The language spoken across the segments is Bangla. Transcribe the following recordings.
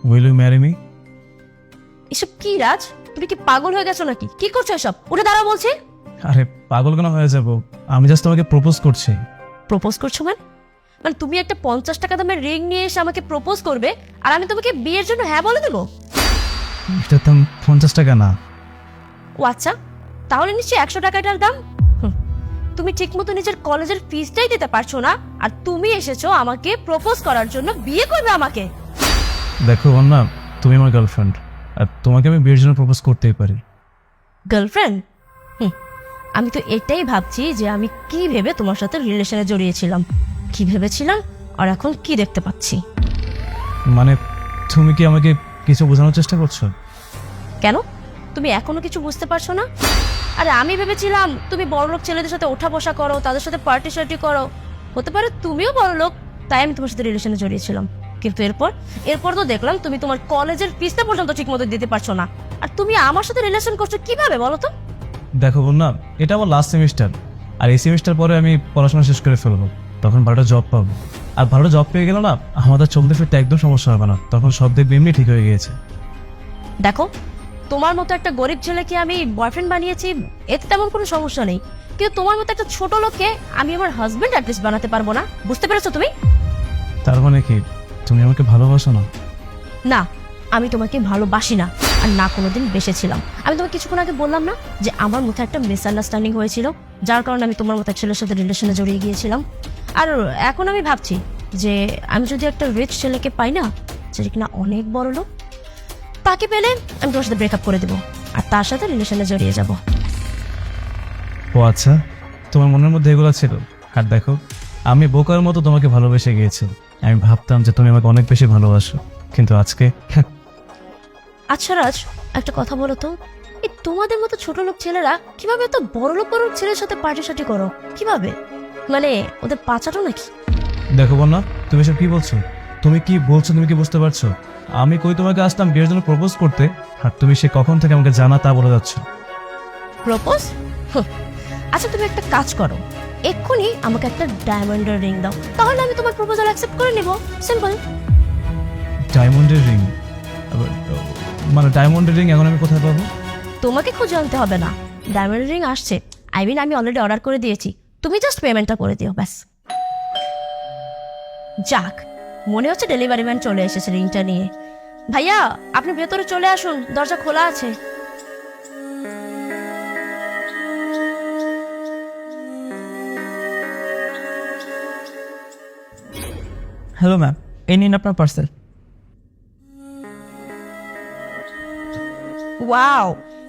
Will you marry me? এসব কি রাজ, তুমি কি পাগল হয়ে গেছো নাকি? কি করছো এসব? উঠে দাঁড়াও বলছি। আরে পাগল কেন হয়ে যাবো, আমি জাস্ট তোমাকে প্রপোজ করছি। প্রপোজ করছো মানে? মানে তুমি একটা 50 টাকা দামের রিং নিয়ে এসে আমাকে প্রপোজ করবে আর আমি তোমাকে বিয়ের জন্য হ্যাঁ বলে দেবো? এটার দাম 50 টাকা না। ও আচ্ছা, তাহলে নিশ্চয়ই 100 টাকা এটার দাম। তুমি ঠিক মতো নিজের কলেজের ফিসটাই দিতে পারছো না, আর তুমি এসেছো আমাকে প্রপোজ করার জন্য, বিয়ে করবে আমাকে। দেখো বন্যা, তুমি আমার গার্লফ্রেন্ড, আর তোমাকে আমি বিয়ের জন্য প্রপোজ করতেই পারি। গার্লফ্রেন্ড? আমি তো এটাই ভাবছি যে আমি কি ভেবে তোমার সাথে রিলেশনে জড়িয়েছিলাম, কি ভেবেছিলাম আর এখন কি দেখতে পাচ্ছি। মানে তুমি কি আমাকে কিছু বোঝানোর চেষ্টা করছো? কেন, তুমি এখনো কিছু বুঝতে পারছো না? আরে আমি ভেবেছিলাম তুমি বড়লোক ছেলেদের সাথে ওঠা বসা করো, তাদের সাথে পার্টি শার্টি করো, হতে পারে তুমিও বড়লোক, তাই আমি তোমার সাথে রিলেশনে জড়িয়েছিলাম। কিন্তু এরপর তো দেখলাম তুমি তোমার কলেজের ফিসটা পর্যন্ত ঠিক মতো দিতে পারছো না, আর তুমি আমার সাথে রিলেশন করছো কিভাবে বলো তো? দেখো বন্যা, এটা আমার লাস্ট সেমিস্টার, আর এই সেমিস্টার পরে আমি পড়াশোনা শেষ করে ফেলবো, তখন ভালো জব পাবো। আর ভালো জব পেয়ে গেল না, আমাদের চলতে ফিরতে একদম সমস্যা হবে না, তখন সব দেখবে এমনি ঠিক হয়ে গিয়েছে। দেখো, তোমার মতো একটা গরিব ছেলেকে আমি বয়ফ্রেন্ড বানিয়েছি, এতে তেমন কোনো সমস্যা নেই, কিন্তু তোমার মতো একটা ছোট লোককে আমি আমার হাজবেন্ড অ্যাটলিস্ট বানাতে পারবো না। বুঝতে পেরেছো তুমি? তার মানে কি তুমি আমাকে ভালোবাসো না? না, আমি তোমাকে ভালোবাসি না, আর না কোনোদিন বেসেছিলাম। আমি তোমাকে কিছুক্ষণ আগে বললাম না যে আমার মধ্যে একটা মিসআন্ডারস্ট্যান্ডিং হয়েছিল, যার কারণে আমি তোমার মতো এক ছেলের সাথে রিলেশনে জড়িয়ে গিয়েছিলাম। আর এখন আমি ভাবছি যে আমি যদি একটা রিচ ছেলেকে পাই না, যেটা কিনা অনেক বড় লোক, তাকে পেলে আমি তোমার সাথে ব্রেকআপ করে দেবো আর তার সাথে রিলেশনে জড়িয়ে যাব। ও আচ্ছা, তোমার মনের মধ্যে এগুলো ছিল। আর দেখো, আমি বোকার মতো তোমাকে ভালোবেসে গিয়েছি। আমি ভাবতাম যে তুমি আমাকে অনেক বেশি ভালোবাসো, কিন্তু আজকে আচ্ছা রাজ, একটা কথা বলো তো, এই তোমাদের মতো ছোট লোক ছেলেরা কিভাবে এত বড় লোক ছেলের সাথে পার্টি সার্টি করো? কিভাবে? মানে ওদের পাচাটো নাকি? দেখো বন্যা, তুমি সব কি বলছো? তুমি কি বলছো তুমি কি বুঝতে পারছো? আমি কই তোমাকে আসলাম বিয়ের জন্য প্রপোজ করতে, আর তুমি সে কখন থেকে আমাকে জানা তা বলে যাচ্ছ। প্রপোজ? আচ্ছা তুমি একটা কাজ করো, এক্ষুনি আমাকে একটা ডায়মন্ডের রিং দাও, তাহলে আমি তোমার প্রপোজাল অ্যাকসেপ্ট করে নিব। সিম্পল। ডায়মন্ডের রিং? মানে ডায়মন্ডের রিং এখন আমি কোথায় পাবো? তোমাকে খুঁজে আনতে হবে না, ডায়মন্ডের রিং আসছে। আমি অলরেডি অর্ডার করে দিয়েছি, তুমি জাস্ট পেমেন্টটা করে দিও ব্যাস। যাক, মনে হচ্ছে ডেলিভারি ম্যান চলে এসেছে রিংটা নিয়ে। ভাইয়া, আপনি ভেতরে চলে আসুন, দরজা খোলা আছে। হ্যালো ম্যাম, এই নিন আপনার পার্সেল। Wow,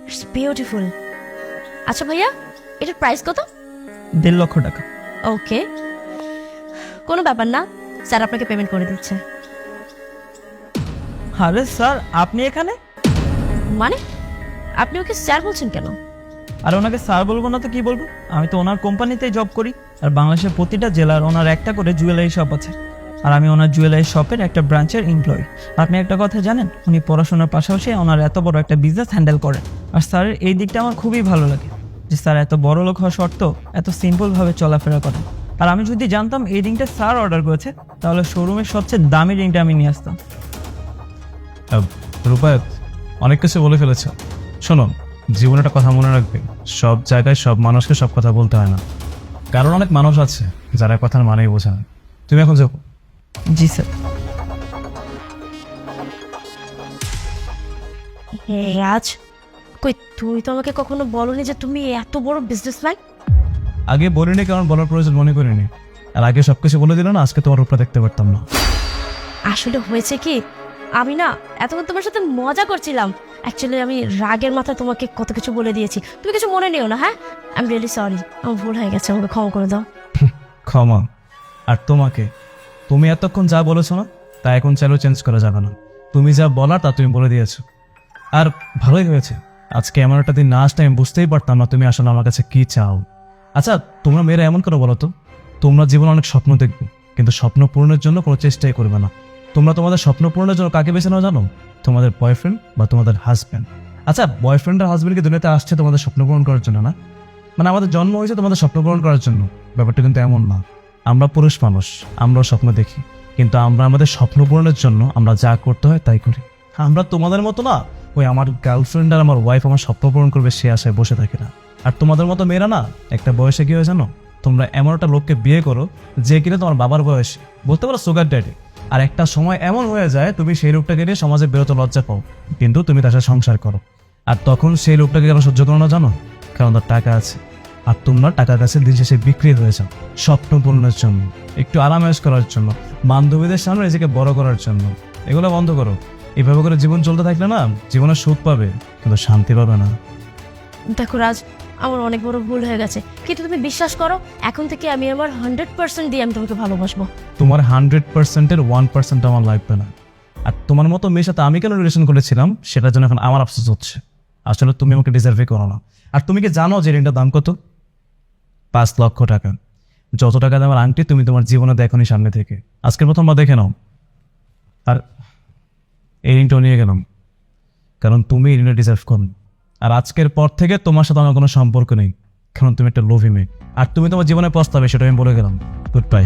it's beautiful. আচ্ছা ভাইয়া, এটার প্রাইস কত? 1.5 লক্ষ টাকা। ওকে, কোনো ব্যাপার না, স্যার আপনাকে পেমেন্ট করে দিচ্ছে। আরে স্যার, আপনি এখানে? মানে আপনি ওকে স্যার বলছেন কেন? আর ওনাকে স্যার বলবো না তো কি বলবো? আমি তো ওনার কোম্পানিতেই জব করি, আর বাংলাদেশের প্রতিটা জেলার ওনার একটা করে জুয়েলারি শপ আছে, আর আমি ওনার জুয়েলারি শপের একটা ব্রাঞ্চের এমপ্লয়ি। আপনি একটা কথা জানেন, উনি পড়াশোনার পাশাপাশি ওনার এত বড় একটা বিজনেস হ্যান্ডেল করেন। আর স্যারের এই দিকটা আমার খুবই ভালো লাগে, যে স্যার এত বড় লোক হওয়া সত্ত্বেও এত সিম্পলভাবে চলাফেরা করেন। আর আমি যদি জানতাম এই রিংটা স্যার অর্ডার করেছে, তাহলে শোরুমের সবচেয়ে দামি রিংটা আমি নিয়ে আসতাম। রূপায়ত, অনেক কিছু বলে ফেলেছ। শোনো, জীবনে একটা কথা মনে রাখবে, সব জায়গায় সব মানুষকে সব কথা বলতে হয় না, কারণ অনেক মানুষ আছে যারা কথার মানেই বোঝে না। তুমি এখন যাও। জি স্যার। রাজ, কই তুমি তো আমাকে কখনো বলনি যে তুমি এত বড় বিজনেসম্যান। আগে বলিনি, কারণ বলার প্রয়োজন মনে করিনি। আর আগে সবকিছু বলে দিল না, আজকে তোমার রূপটা দেখতে পারতাম না। আসলে হয়েছে কি, আমি না এতক্ষণ তোমার সাথে মজা করছিলাম। অ্যাকচুয়ালি আমি রাগের মাথায় তোমাকে কত কিছু বলে দিয়েছি, তুমি কিছু মনে নিও না। হ্যাঁ, আই এম রিয়েলি সরি, আমার ভুল হয়ে গেছে, আমাকে ক্ষমা করে দাও। ক্ষমা? আর তোমাকে, তুমি এতক্ষণ যা বলেছো না, তা এখন চাইলেও চেঞ্জ করা যাবে না। তুমি যা বলার তা তুমি বলে দিয়েছো। আর ভালোই হয়েছে, আজকে এমন একটা দিন না আসলে আমি বুঝতেই পারতাম না তুমি আসলে আমার কাছে কি চাও। আচ্ছা, তোমরা মেয়েরা এমন করে বলো তো, তোমরা জীবনে অনেক স্বপ্ন দেখবে, কিন্তু স্বপ্ন পূরণের জন্য কোনো চেষ্টাই করবে না। তোমরা তোমাদের স্বপ্ন পূরণের জন্য কাকে বেছে নাও জানো? তোমাদের বয়ফ্রেন্ড বা তোমাদের হাজব্যান্ড। আচ্ছা, বয়ফ্রেন্ড আর হাজব্যান্ডকে দুনিয়াতে আসছে তোমাদের স্বপ্ন পূরণ করার জন্য না? মানে আমাদের জন্ম হয়েছে তোমাদের স্বপ্ন পূরণ করার জন্য? ব্যাপারটা কিন্তু এমন না। আমরা পুরুষ মানুষ, আমরাও স্বপ্ন দেখি, কিন্তু আমরা আমাদের স্বপ্ন পূরণের জন্য আমরা যা করতে হয় তাই করি। আমরা তোমাদের মতো না, ওই আমার গার্লফ্রেন্ড আর আমার ওয়াইফ আমার স্বপ্ন পূরণ করবে সে আশায় বসে থাকে না। আর তোমাদের মতো মেয়েরা না একটা বয়সে কি হয় জানো, তোমরা এমন একটা লোককে বিয়ে করো যে কিনা তোমার বাবার বয়সে, বলতে পারো সুগার ড্যাডি। আর একটা সময় এমন হয়ে যায় তুমি সেই লোকটাকে নিয়ে সমাজে বেরোতে লজ্জা পাও, কিন্তু তুমি তার সাথে সংসার করো। আর তখন সেই লোকটাকে কেন সহ্য করো না জানো? কারণ তার টাকা আছে। আর তোমরা টাকার কাছে দিন শেষে বিক্রি হয়ে যাও স্বপ্ন পূরণের জন্য, একটু আরামায়েশ করার জন্য, বান্ধবীদের সামনে নিজেকে বড় করার জন্য। এগুলো বন্ধ করো। এভাবে করে জীবন চলতে থাকলে না জীবনে সুখ পাবে কিন্তু শান্তি পাবে না। দেখো রাজ, আমার অনেক বড় ভুল হয়ে গেছে, কিন্তু তুমি বিশ্বাস করো এখন থেকে আমি আমার 100% দিয়ে আমি তোমাকে ভালোবাসবো। তোমার 100%-এর 1% আমার লাগবে না। আর তোমার মতো মেয়ের সাথে আমি কেন রিলেশন করেছিলাম সেটার জন্য এখন আমার আফসোস হচ্ছে। আসলে তুমি আমাকে ডিজার্ভই করো না। আর তুমি কি জানো যে ঋণটার দাম কত? 5 লক্ষ টাকা। যত টাকা দামের আংটি তুমি তোমার জীবনে দেখোনি সামনে থেকে, আজকের প্রথমবার দেখে নাও। আর এই ঋণটাও নিয়ে গেলাম, কারণ তুমি এই ঋণটা ডিজার্ভ করো। আর আজকের পর থেকে তোমার সাথে আমার কোনো সম্পর্ক নেই, কারণ তুমি একটা লোভী মেয়ে। আর তুমি তোমার জীবনে পস্তাবে সেটা আমি বলে গেলাম। Good bye.